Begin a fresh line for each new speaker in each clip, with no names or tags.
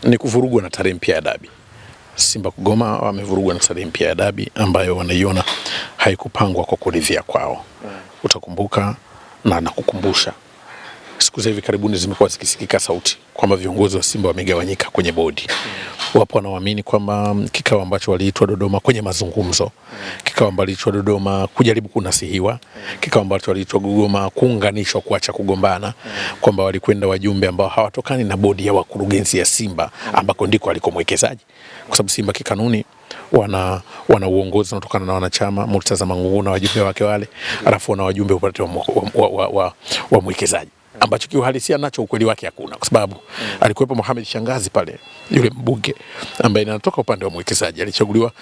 ni kuvurugwa na tarehe mpya ya dabi. Simba kugoma wamevurugwa na tarehe mpya ya dabi ambayo wanaiona haikupangwa kwa kuridhia kwao. Utakumbuka na nakukumbusha, siku za hivi karibuni zimekuwa zikisikika sauti kwamba viongozi wa Simba wamegawanyika kwenye bodi. Wapo wanaoamini kwamba kikao ambacho waliitwa Dodoma kwenye mazungumzo, kikao ambacho waliitwa Dodoma kujaribu kunasihiwa, kikao ambacho waliitwa Dodoma kuunganishwa, kuacha kugombana, kwamba walikwenda wajumbe ambao hawatokani na bodi ya wakurugenzi ya Simba ambako ndiko aliko mwekezaji, kwa sababu Simba kikanuni wana uongozi unatokana na wanachama, Murtaza Mangungu na wajumbe wake wale, alafu wana wajumbe upande wa mwekezaji, ambacho kiuhalisia nacho ukweli wake hakuna, kwa sababu alikuwepo Mohamed Shangazi pale, yule mbunge ambaye anatoka upande wa mwekezaji, alichaguliwa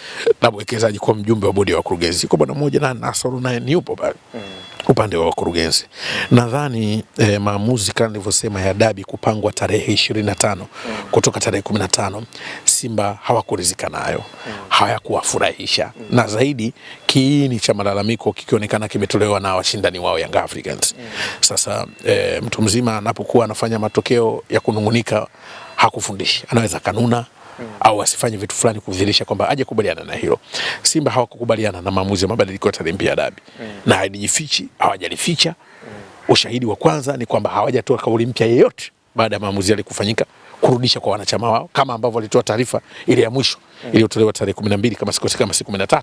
na mwekezaji kwa mjumbe wa bodi ya wakurugenzi. Kwa bwana mmoja na Nasoru naye ni yupo pale upande wa wakurugenzi. Nadhani maamuzi kama nilivyosema ya dabi kupangwa tarehe 25 kutoka tarehe 15, Simba hawakuridhika nayo, hayakuwafurahisha, na zaidi kiini cha malalamiko kikionekana kimetolewa na washindani wao Young Africans. Sasa mtu mzima anapokuwa anafanya matokeo ya kunungunika hakufundishi, anaweza kanuna au asifanye vitu fulani kudhihirisha kwamba aje kubaliana na hilo. Simba hawakukubaliana na maamuzi ya mabadiliko ya tarehe mpya ya dabi, na haijifichi, hawajalificha. Ushahidi wa kwanza ni kwamba hawajatoa kauli mpya yoyote baada ya maamuzi yale kufanyika kurudisha kwa wanachama wao, kama ambavyo walitoa taarifa ile ya mwisho iliyotolewa tarehe 12 kama sikose kama siku 13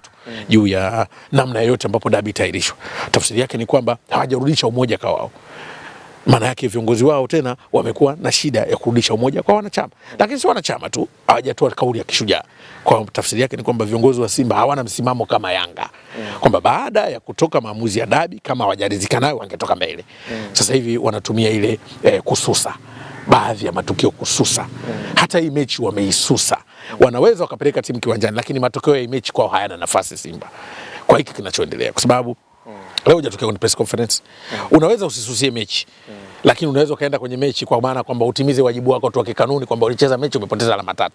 juu ya namna yoyote ambapo dabi itairishwa. Tafsiri yake ni kwamba hawajarudisha umoja kwa wao. Maana yake viongozi wao tena wamekuwa na shida ya kurudisha umoja kwa wanachama. Lakini si wanachama tu, hawajatoa kauli ya kishujaa. Kwa tafsiri yake ni kwamba viongozi wa Simba hawana msimamo kama Yanga. Kwamba baada ya kutoka maamuzi ya dabi, kama hawajaridhika nayo wangetoka mbele. Sasa hivi wanatumia ile kususa. Baadhi ya matukio kususa. Hata hii mechi wameisusa. Wanaweza wakapeleka timu kiwanjani, lakini matokeo ya mechi kwao hayana nafasi Simba. Kwa hiki kinachoendelea, kwa sababu leo hujatokea kwenye press conference. Unaweza usisusie mechi, lakini unaweza kaenda kwenye mechi kwa maana kwamba utimize wajibu wako tu wa kikanuni, kwamba ulicheza mechi umepoteza alama 3.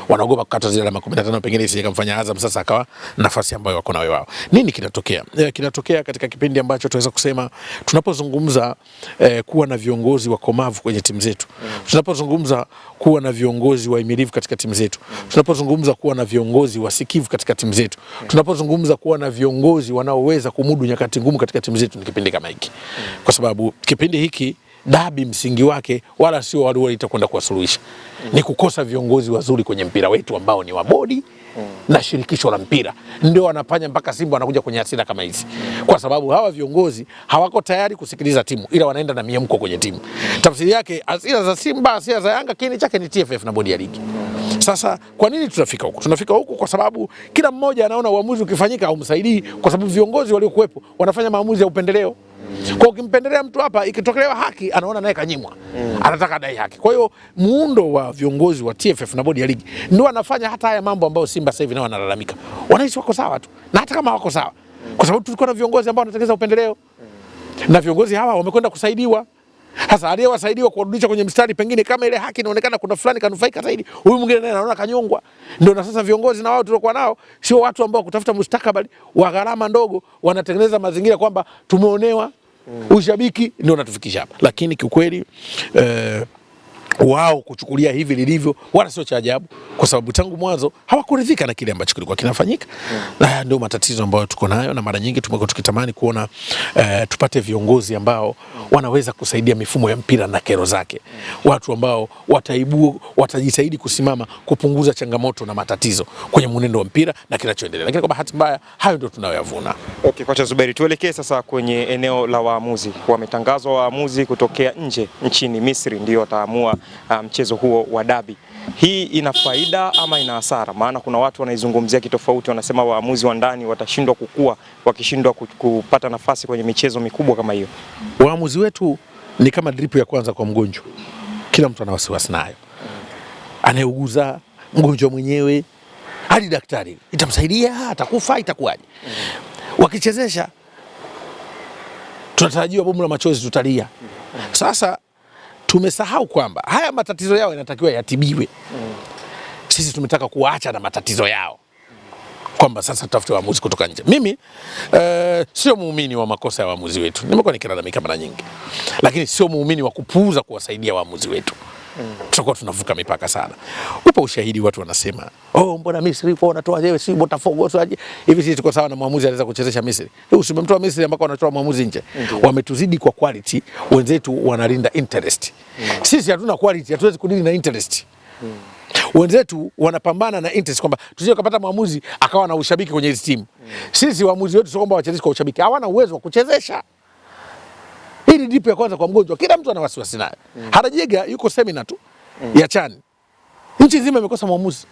Wanaogopa kukata zile alama 15 pengine isije kumfanya Azam sasa akawa nafasi ambayo wako nayo wao. Nini kinatokea? Kinatokea katika kipindi ambacho tunaweza kusema tunapozungumza kuwa na viongozi wakomavu kwenye timu zetu. Tunapozungumza kuwa na viongozi wahimilivu katika timu zetu. Tunapozungumza kuwa na viongozi wasikivu katika timu zetu. Tunapozungumza kuwa na viongozi wanaoweza kumudu nyakati ngumu katika timu zetu, ni kipindi kama hiki. Kwa sababu kipindi hiki dabi msingi wake wala sio wale walikwenda kuwasuluhisha. Ni kukosa viongozi wazuri kwenye mpira wetu ambao ni wa bodi na shirikisho la mpira. Ndio wanafanya mpaka Simba wanakuja kwenye hasira kama hizi. Kwa sababu hawa viongozi hawako tayari kusikiliza timu, ila wanaenda na miemko kwenye timu. Tafsiri yake hasira za Simba, hasira za Yanga, kiini chake ni TFF na bodi ya ligi. Sasa kwa nini tunafika huku? Tunafika huku kwa sababu kila mmoja anaona uamuzi ukifanyika haumsaidii, kwa sababu viongozi waliokuwepo wanafanya maamuzi ya upendeleo. Kwa ukimpendelea mtu hapa, ikitokelewa haki anaona naye kanyimwa. Anataka dai haki. Kwa hiyo muundo wa viongozi wa TFF na bodi ya ligi ndio wanafanya hata haya mambo ambayo Simba sasa hivi nao wanalalamika. Wanahisi wako sawa tu. Na hata kama wako sawa, kwa sababu tulikuwa na viongozi ambao wanatekeleza upendeleo. Na viongozi hawa wamekwenda kusaidiwa. Sasa aliyewasaidiwa kurudisha kwenye mstari, pengine kama ile haki inaonekana kuna fulani kanufaika zaidi, huyu mwingine naye anaona kanyongwa. Ndio na sasa viongozi na wao tuliokuwa nao sio watu ambao kutafuta mustakabali wa gharama ndogo, wanatengeneza mazingira kwamba tumeonewa, ushabiki ndio unatufikisha hapa. Lakini kiukweli wao kuchukulia hivi lilivyo wala sio cha ajabu, kwa sababu tangu mwanzo hawakuridhika na kile ambacho kilikuwa kinafanyika. Na ndio matatizo ambayo tuko nayo, na mara nyingi tumekuwa tukitamani kuona tupate viongozi ambao wanaweza kusaidia mifumo ya mpira na kero zake. Watu ambao watajitahidi kusimama kupunguza changamoto na matatizo kwenye mwenendo wa mpira na kinachoendelea. Lakini kwa bahati mbaya hayo ndio tunayoyavuna.
Okay, kocha Zuberi, tuelekee sasa kwenye eneo la waamuzi. Wametangazwa waamuzi kutokea nje nchini Misri ndio wataamua mchezo huo wa dabi. Hii ina faida ama ina hasara? Maana kuna watu wanaizungumzia kitofauti, wanasema waamuzi wa ndani watashindwa kukua wakishindwa kupata nafasi kwenye michezo mikubwa kama hiyo.
Waamuzi wetu ni kama drip ya kwanza kwa mgonjwa. Kila mtu ana wasiwasi nayo. Anayeuguza, mgonjwa mwenyewe, hadi daktari. Itamsaidia, atakufa, itakuwaje? Wakichezesha tunatarajiwa bomu la machozi tutalia. Sasa tumesahau kwamba haya matatizo yao yanatakiwa yatibiwe. Sisi tumetaka kuacha na matatizo yao, kwamba sasa tutafute waamuzi kutoka nje. Mimi sio muumini wa makosa ya waamuzi wetu. Nimekuwa nikilalamika mara nyingi. Lakini sio muumini wa kupuuza kuwasaidia waamuzi wetu. Tutakuwa tunavuka mipaka sana. Upo ushahidi, watu wanasema, "Oh, mbona Misri kwa wanatoa jewe si Botafogo swaje?" Hivi sisi tuko sawa na mwamuzi anaweza kuchezesha Misri? Usimemtoa Misri ambako wanatoa mwamuzi nje. Wametuzidi kwa quality, wenzetu wanalinda interest. Sisi hatuna quality, hatuwezi kudili na interest. Wenzetu wanapambana na interest kwamba tusije kupata mwamuzi akawa na ushabiki kwenye hizo timu. Sisi waamuzi wetu sio kwamba wachezeshe kwa ushabiki, hawana uwezo wa kuchezesha. Hili dipu ya kwanza kwa mgonjwa, kila mtu ana wasiwasi naye. Harajega yuko seminar tu ya CHAN. Nchi nzima imekosa mwamuzi.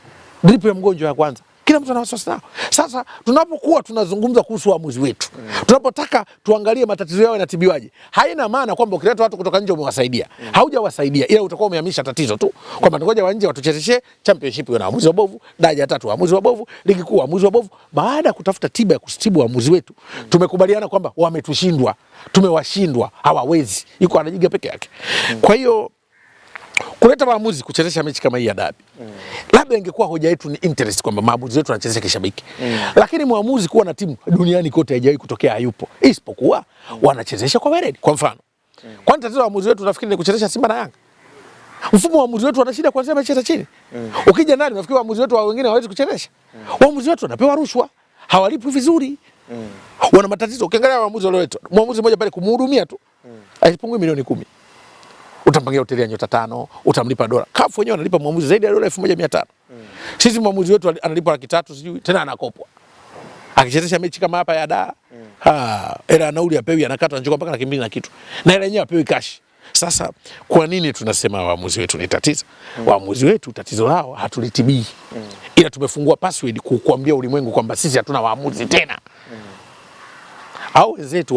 Dipu ya mgonjwa ya kwanza, kila mtu ana wasiwasi nao. Sasa tunapokuwa tunazungumza kuhusu waamuzi wetu, tunapotaka tuangalie matatizo yao yanatibiwaje, haina maana kwamba ukileta watu kutoka nje umewasaidia. Haujawasaidia, ila utakuwa umehamisha tatizo tu. Kwamba ngoja wa nje watuchezeshe championship na waamuzi wabovu, daraja 3 waamuzi wabovu, ligi kuu waamuzi wabovu. Baada ya kutafuta tiba ya kutibu waamuzi wetu, tumekubaliana kwamba wametushindwa, tumewashindwa, hawawezi. Yuko anajiga peke yake. Kwa hiyo kuleta waamuzi kuchezesha mechi kama hii ya dabi, labda ingekuwa hoja yetu ni interest kwamba maamuzi wetu wanachezesha kishabiki. Lakini mwamuzi kuwa na timu duniani kote haijawahi kutokea, hayupo. Isipokuwa wanachezesha kwa weledi. Kwa mfano, kwani tatizo la waamuzi wetu nafikiri ni kuchezesha Simba na Yanga? Mfumo wa waamuzi wetu wana shida kuanzia mechi za chini. Ukija ndani nafikiri waamuzi wetu wa wengine hawawezi kuchezesha. Waamuzi wetu wanapewa rushwa, hawalipwi vizuri. Wana matatizo. Ukiangalia waamuzi walioletwa, mwamuzi mmoja pale kumhudumia tu haipungui milioni 10. Utampangia hoteli ya nyota 5, utamlipa dola. CAF wenyewe analipa mwamuzi zaidi ya dola 1500. Sisi mwamuzi wetu analipa 300 sijui, tena anakopwa. Akichezesha mechi kama hapa ya Dar, era nauli apewi, anakata anachukua mpaka 200 na kitu. Na ile yenyewe apewi cash. Sasa kwa nini tunasema waamuzi wetu ni tatizo? Waamuzi wetu tatizo lao hatulitibii. Ila tumefungua password kukuambia ulimwengu kwamba sisi hatuna waamuzi tena. Au wenzetu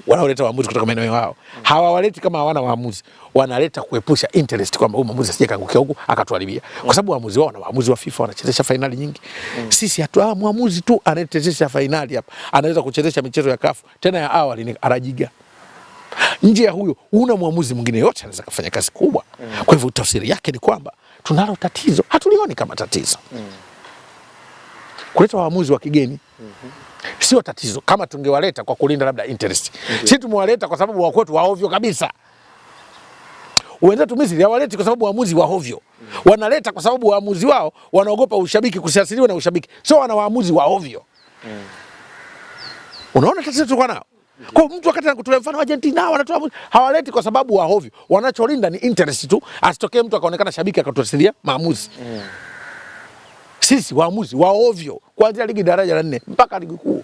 wanaoleta waamuzi kutoka maeneo yao, hawawaleti kama hawana waamuzi, wanaleta kuepusha interest kwamba huyu mwamuzi asije kaangukia huku akatuharibia. Kwa sababu waamuzi wao na waamuzi wa FIFA wanachezesha finali nyingi. Sisi hatu mwamuzi tu anayechezesha finali hapa, anaweza kuchezesha michezo ya CAF tena ya awali ni Arajiga. Nje ya huyo una mwamuzi mwingine yote anaweza kufanya kazi kubwa. Kwa hivyo tafsiri yake ni kwamba tunalo tatizo, hatulioni kama tatizo. Kuleta waamuzi wa kigeni sio tatizo kama tungewaleta kwa kulinda labda interest. Sisi tumewaleta kwa sababu wakwetu waovyo kabisa. Wenzetu Misri hawaleti kwa sababu waamuzi waovyo. Wanaleta kwa sababu waamuzi wao wanaogopa ushabiki, kusiasiliwa na ushabiki. Sio wana waamuzi waovyo. Unaona tatizo tulikuwa nao. Kwa mtu wakati anakutolea mfano Argentina wanatoa waamuzi, hawaleti kwa sababu waovyo. Wanacholinda ni interest tu, asitokee mtu akaonekana shabiki akatuasilia maamuzi. Sisi waamuzi waovyo kuanzia ligi daraja la 4 mpaka ligi kuu.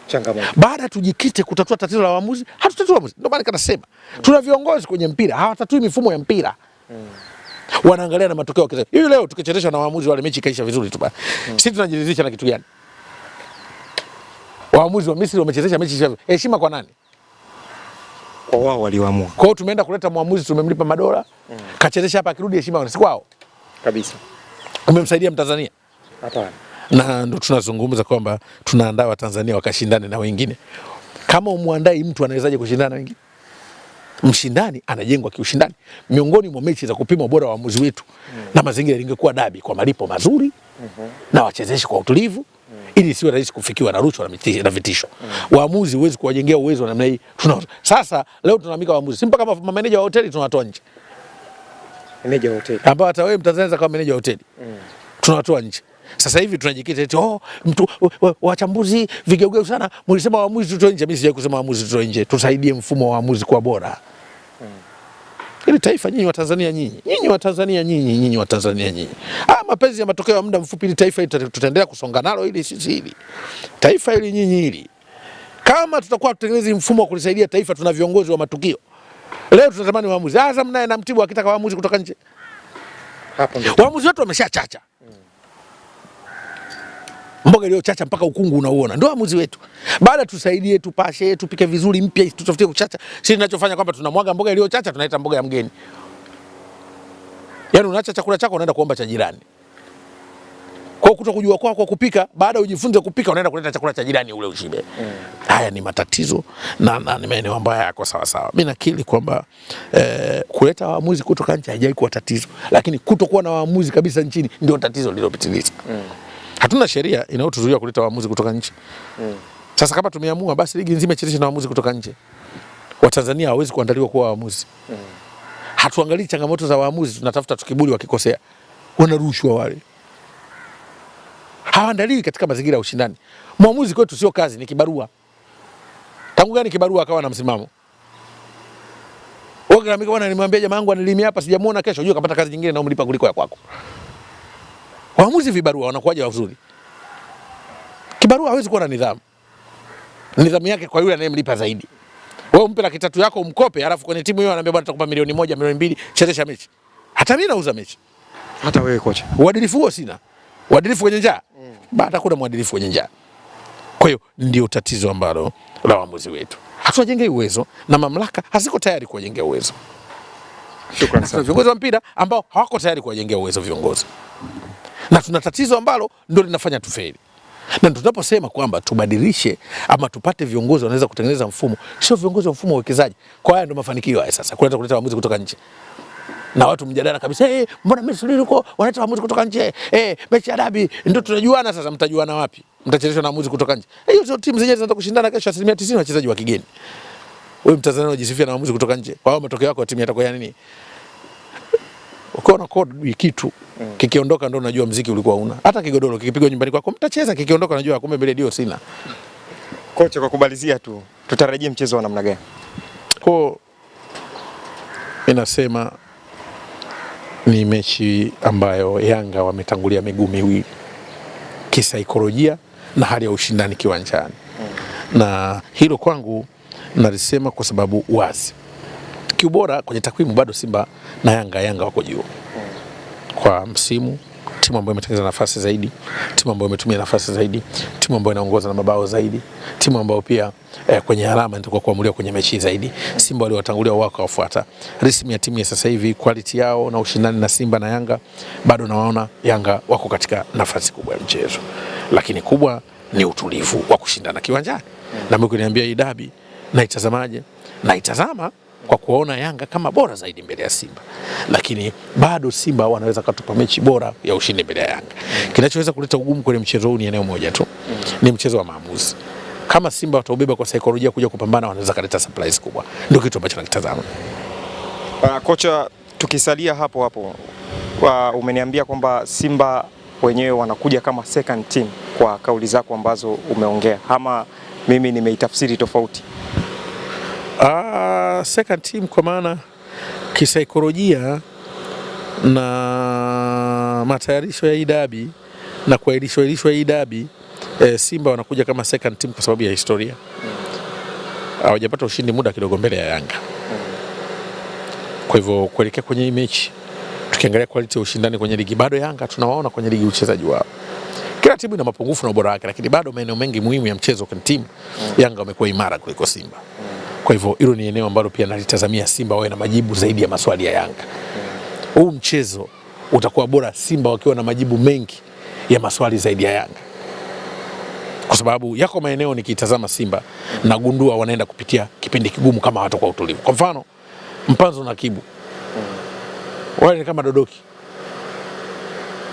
Changamoto.
Baada tujikite kutatua tatizo la waamuzi, hatutatua waamuzi. Ndio maana nikasema tuna viongozi kwenye mpira hawatatui mifumo ya mpira. Wanaangalia na matokeo kile. Hiyo leo tukichezeshwa na waamuzi wale mechi kaisha vizuri tu bana. Sisi tunajiridhisha na kitu gani? Waamuzi wa Misri wamechezesha mechi hivi. Heshima kwa nani?
Kwa wao walioamua.
Kwa hiyo tumeenda kuleta mwamuzi tumemlipa madola. Kachezesha hapa akirudi heshima si kwao.
Kabisa.
Umemsaidia Mtanzania?
Hapana.
Na ndo tunazungumza kwamba tunaandaa Watanzania wakashindane na wengine. Kama umuandai mtu anawezaje kushindana na wengine? Mshindani anajengwa kiushindani. Miongoni mwa mechi za kupima ubora wa waamuzi wetu na mazingira ingekuwa dabi kwa malipo mazuri na wachezeshi kwa utulivu ili siwe rahisi kufikiwa na rushwa na vitisho. Waamuzi huwezi kuwajengea uwezo namna hii. Sasa leo tunaamika waamuzi. Si mpaka kama mameneja wa hoteli tunawatoa nje.
Meneja wa hoteli.
Ambao hata wewe Mtanzania kama meneja wa hoteli. Tunawatoa nje. Sasa hivi tunajikita eti mtu wachambuzi vigeugeu sana mlisema waamuzi tutoe nje. Mimi sija kusema waamuzi tutoe nje, tusaidie mfumo wa waamuzi kuwa bora. Ili taifa nyinyi wa Tanzania nyinyi wa Tanzania nyinyi wa Tanzania nyinyi. Mapenzi ya matokeo ya muda mfupi ili taifa tutaendelea kusonga nalo ili sisi hili. Taifa hili nyinyi hili. Kama tutakuwa tutengeneze mfumo wa kulisaidia taifa, tuna viongozi wa matukio. Leo tunatamani waamuzi. Azam naye na Mtibwa akitaka waamuzi kutoka nje.
Hapo ndio.
Waamuzi wetu wameshachacha. Mboga iliyochacha mpaka ukungu unauona. Ndio waamuzi wetu. Baada tusaidie, tupashe, tupike vizuri mpya, tutafutie kuchacha. Sisi tunachofanya kwamba tunamwaga mboga iliyochacha tunaita mboga ya mgeni. Yaani unaacha chakula chako unaenda kuomba cha jirani. Kwa kutokujua kwako kupika, baada ujifunze kupika unaenda kuleta chakula cha jirani ule ushibe. Haya ni matatizo na ni maeneo ambayo yako sawa sawa. Mimi nakiri kwamba kuleta waamuzi kutoka nje haijawahi kuwa tatizo, lakini kutokuwa na waamuzi kabisa nchini ndio tatizo lililopitiliza. Hatuna sheria inayotuzuia kuleta waamuzi kutoka nje. Sasa kama tumeamua basi ligi nzima ichezeshe na waamuzi kutoka nje. Watanzania hawezi kuandaliwa kuwa waamuzi. hatuangalii changamoto za waamuzi, tunatafuta tukibuli wakikosea. Wanarushwa wale. Hawaandaliwi katika mazingira ya ushindani. Mwamuzi kwetu sio kazi, ni kibarua. Tangu gani kibarua akawa na msimamo? Wewe bwana, nimwambia jamaa wangu anilimia hapa, sijamuona, kesho unajua kapata kazi nyingine na umlipa kuliko ya kwako. Waamuzi vibarua wanakuwaje wazuri? Kibarua hawezi kuwa na nidhamu. Nidhamu yake kwa yule anayemlipa zaidi. Wewe umpe 300,000 yako umkope, alafu kwenye timu hiyo anambia bwana tutakupa 1,000,000, 2,000,000, chezesha mechi. Hata mimi nauza mechi.
Hata wewe kocha.
Uadilifu huo sina. Uadilifu kwenye njaa. Baada kuna mwadilifu kwenye njaa. Kwa hiyo ndio tatizo ambalo la waamuzi wetu. Hatuwajengei uwezo na mamlaka haziko tayari kuwajengea uwezo.
Shukrani sana.
Viongozi wa mpira ambao hawako tayari kuwajengea uwezo viongozi. Na tuna tatizo ambalo ndio linafanya tufeli. Na tunaposema kwamba tubadilishe ama tupate viongozi wanaweza kutengeneza mfumo, sio viongozi wa mfumo wa uwekezaji. Kwa haya ndio mafanikio haya sasa, kuleta waamuzi kutoka nje. Na watu mjadala kabisa, mbona Misri huko wanaleta waamuzi kutoka nje? Mechi ya dabi ndio tunajuana sasa, mtajuana wapi? Mtacheleshwa na waamuzi kutoka nje. Hiyo sio timu zenyewe zinataka kushindana kesho 90% wachezaji wa kigeni. Wewe Mtanzania unajisifia na waamuzi kutoka nje. Kwa hiyo matokeo yako ya timu yatakuwa ya nini? Ukiona code kitu kikiondoka ndio unajua muziki ulikuwa una. Hata kigodoro kikipigwa nyumbani kwako mtacheza, kikiondoka unajua kumbe mbele dio sina.
Kocha, kwa kumalizia tu, tutarajie mchezo wa namna gani?
Kwa inasema ni mechi ambayo Yanga wametangulia miguu miwili kisaikolojia na hali ya ushindani kiwanjani. Na hilo kwangu nalisema kwa sababu wazi. Kiubora kwenye takwimu bado Simba na Yanga wako juu. Kwa msimu, timu ambayo imetengeneza nafasi zaidi, timu ambayo imetumia nafasi zaidi, timu ambayo inaongoza na mabao zaidi, timu ambayo pia kwenye alama ndio kuamulia kwenye mechi zaidi. Simba waliowatangulia wako wafuata. Rismi ya timu ya sasa hivi, quality yao na ushindani na Simba na Yanga, bado nawaona Yanga wako katika nafasi kubwa ya mchezo. Lakini kubwa ni utulivu wa kushindana kiwanjani. Na mimi kuniambia hii dabi naitazamaje? Naitazama kwa kuona Yanga kama bora zaidi mbele ya Simba. Lakini bado Simba wanaweza kutupa mechi bora ya ushindi mbele ya Yanga. Kinachoweza kuleta ugumu kwenye mchezo huu ni eneo moja tu. Ni mchezo wa maamuzi. Kama Simba wataubeba kwa saikolojia kuja kupambana, wanaweza kuleta surprise kubwa. Ndio kitu ambacho nakitazama.
Kocha, tukisalia hapo umeniambia kwamba Simba wenyewe wanakuja kama second team kwa kauli zako ambazo umeongea, ama mimi nimeitafsiri tofauti?
Second team kwa maana kisaikolojia na matayarisho ya hii dabi na kuahirishwa hii dabi, Simba wanakuja kama second team kwa sababu ya historia. Hawajapata ushindi muda kidogo mbele ya Yanga. Kwa hivyo kuelekea kwenye hii mechi, tukiangalia quality ya ushindani kwenye ligi, bado Yanga tunawaona kwenye ligi uchezaji wao. Kila timu ina mapungufu na ubora wake, lakini bado maeneo mengi muhimu ya mchezo kwa timu Yanga wamekuwa imara kuliko Simba. Kwa hivyo hilo ni eneo ambalo pia nalitazamia Simba wawe na majibu zaidi ya maswali ya Yanga. Huu mchezo utakuwa bora Simba wakiwa na majibu mengi ya maswali zaidi ya Yanga. Kwa sababu yako maeneo nikitazama Simba nagundua wanaenda kupitia kipindi kigumu kama hawatakuwa utulivu. Kwa mfano Mpanzu na Kibu, wale ni kama dodoki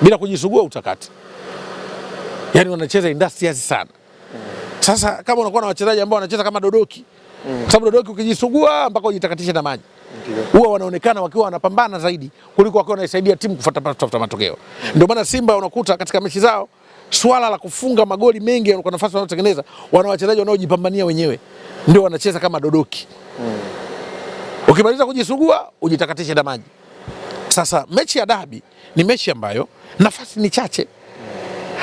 bila kujisugua utakati. Yaani wanacheza industrious sana. Sasa kama unakuwa na wachezaji ambao wanacheza kama dodoki, kwa sababu dodoki ukijisugua mpaka ujitakatishe na maji, huwa wanaonekana wakiwa wanapambana zaidi kuliko wakiwa wanaisaidia timu kufuata matokeo. Ndio maana Simba unakuta katika mechi zao swala la kufunga magoli mengi kwa nafasi wanazotengeneza, wana wachezaji wanaojipambania wenyewe, ndio wanacheza kama dodoki. Ukimaliza kujisugua ujitakatishe na maji. Sasa mechi ya dabi ni mechi ambayo nafasi ni chache.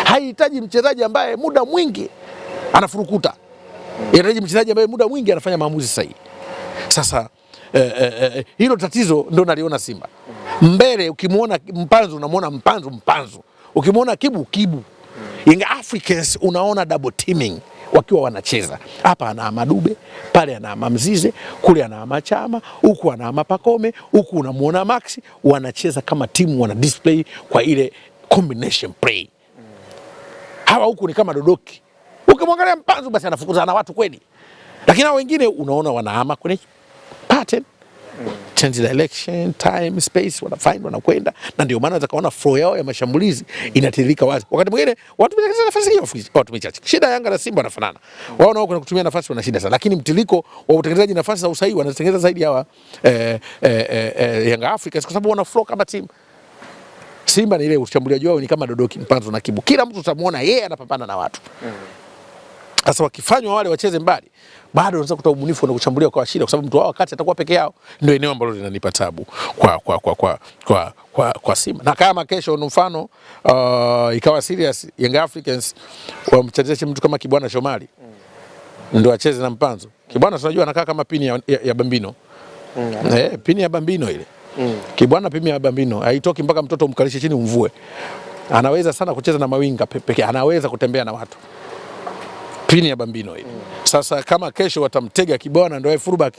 Haihitaji mchezaji ambaye muda mwingi anafurukuta. Inahitaji mchezaji ambaye muda mwingi anafanya maamuzi sahihi. Sasa hilo tatizo ndio naliona Simba. Mbele ukimuona Mpanzu unamuona Mpanzu. Ukimuona Kibu. Young Africans unaona double teaming wakiwa wanacheza. Hapa ana Madube, pale ana Mzize, kule ana Chama, huku ana Pakome, huku unamuona Maxi, wanacheza kama timu, wana display kwa ile combination play. Hawa huku ni kama dodoki. Ukimwangalia Mpanzu basi anafukuzana na watu kweli. Lakini hao wengine unaona wanahama kwenye pattern. Change direction, time, space, wanafind, wanakwenda, na ndio maana utakaona flow yao ya mashambulizi inatiririka wazi. Wakati mwingine watu wanatengeneza nafasi hiyo, watu michache. Shida Yanga na Simba wanafanana. Wao nao kuna kutumia nafasi wana shida sana, lakini mtiririko wa utengenezaji nafasi za usahihi wanatengeneza zaidi hawa Yanga Africans, kwa sababu wana flow kama timu. Simba ni ile ushambuliaji wao ni kama Dodoki, Mpanzo na Kibu. Kila mtu utamuona yeye anapambana na watu. Sasa wakifanywa wale wacheze mbali, bado unaweza kutoa ubunifu na kushambulia kwa shida, kwa sababu mtu wao wakati atakuwa peke yao. Ndio eneo ambalo linanipa tabu kwa Simba. Na kama kesho mfano ikawa serious Young Africans wamchezeshe mtu kama Kibwana Shomari, ndio acheze na Mpanzo. Kibwana tunajua anakaa kama pini ya Bambino. Pini ya Bambino ile. Kibwana pini ya Bambino haitoki mpaka mtoto umkalishe chini umvue. Anaweza sana kucheza na mawinga pekee, anaweza kutembea na watu. Pini ya Bambino hii. Sasa kama kesho watamtega Kibwana ndio fullback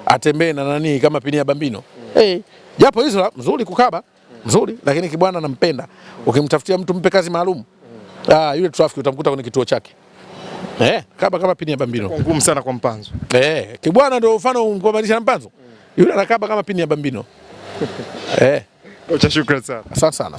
atembee na nani kama pini ya Bambino. Japo hizo mzuri kukaba, mzuri, lakini Kibwana nampenda. Ukimtafutia mtu mpe kazi maalum. Yule traffic utamkuta kwenye kituo chake. Kama pini ya Bambino.
Ngumu sana kwa Mpanzo.
Kibwana ndio mfano kumaanisha na Mpanzo. Yule anakaba kama pini ya Bambino.
Kocha, shukrani sana.
Asante sana.